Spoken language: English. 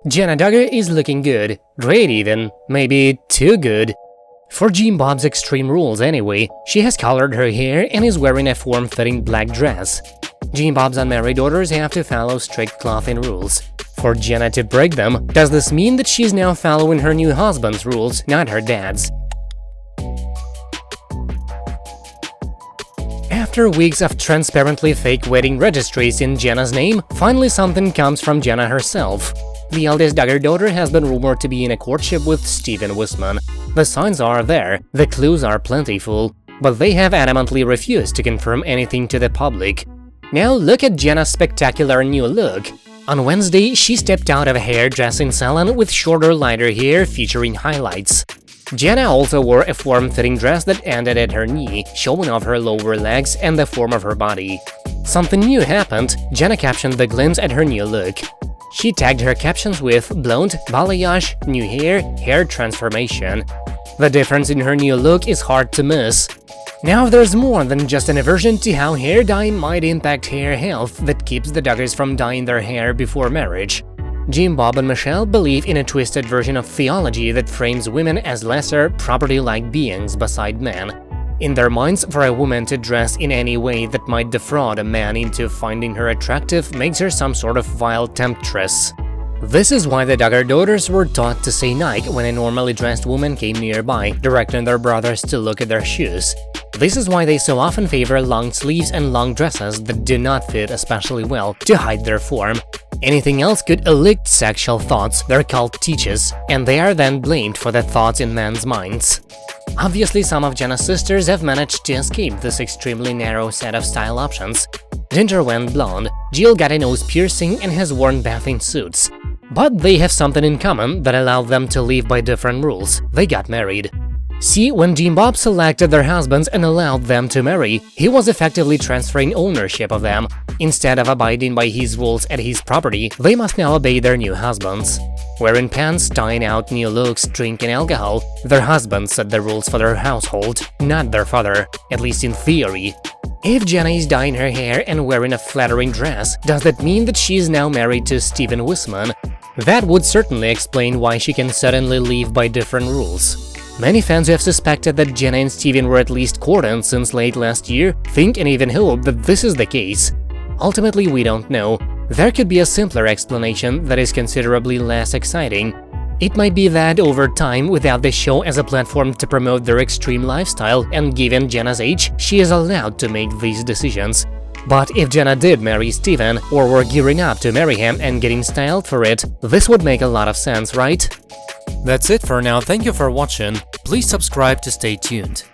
Jana Duggar is looking good, great even, maybe too good. For Bob's extreme rules anyway, she has colored her hair and is wearing a form-fitting black dress. Bob's unmarried daughters have to follow strict clothing rules. For Jana to break them, does this mean that she's now following her new husband's rules, not her dad's? After weeks of transparently fake wedding registries in Jana's name, finally something comes from Jana herself. The eldest Duggar daughter has been rumored to be in a courtship with Stephen Wissmann. The signs are there, the clues are plentiful, but they have adamantly refused to confirm anything to the public. Now look at Jana's spectacular new look. On Wednesday, she stepped out of a hairdressing salon with shorter, lighter hair featuring highlights. Jana also wore a form-fitting dress that ended at her knee, showing off her lower legs and the form of her body. Something new happened. Jana captioned the glimpse at her new look. She tagged her captions with blonde, balayage, new hair transformation. The difference in her new look is hard to miss. Now there's more than just an aversion to how hair dye might impact hair health that keeps the Duggars from dyeing their hair before marriage. Bob and Michelle believe in a twisted version of theology that frames women as lesser, property-like beings beside men. In their minds, for a woman to dress in any way that might defraud a man into finding her attractive makes her some sort of vile temptress. This is why the Duggar daughters were taught to say Nike when a normally dressed woman came nearby, directing their brothers to look at their shoes. This is why they so often favor long sleeves and long dresses that do not fit especially well to hide their form. Anything else could elicit sexual thoughts their cult teaches, and they are then blamed for the thoughts in men's minds. Obviously, some of Jana's sisters have managed to escape this extremely narrow set of style options. Ginger went blonde, Jill got a nose piercing and has worn bathing suits. But they have something in common that allowed them to live by different rules. They got married. See, when Bob selected their husbands and allowed them to marry, he was effectively transferring ownership of them. Instead of abiding by his rules at his property, they must now obey their new husbands. Wearing pants, trying out new looks, drinking alcohol, their husbands set the rules for their household, not their father, at least in theory. If Jana is dyeing her hair and wearing a flattering dress, does that mean that she is now married to Stephen Wissmann? That would certainly explain why she can suddenly live by different rules. Many fans who have suspected that Jana and Stephen were at least courting since late last year think and even hope that this is the case. Ultimately, we don't know. There could be a simpler explanation that is considerably less exciting. It might be that over time, without the show as a platform to promote their extreme lifestyle, and given Jana's age, she is allowed to make these decisions. But if Jana did marry Stephen, or were gearing up to marry him and getting styled for it, this would make a lot of sense, right? That's it for now, thank you for watching, please subscribe to stay tuned.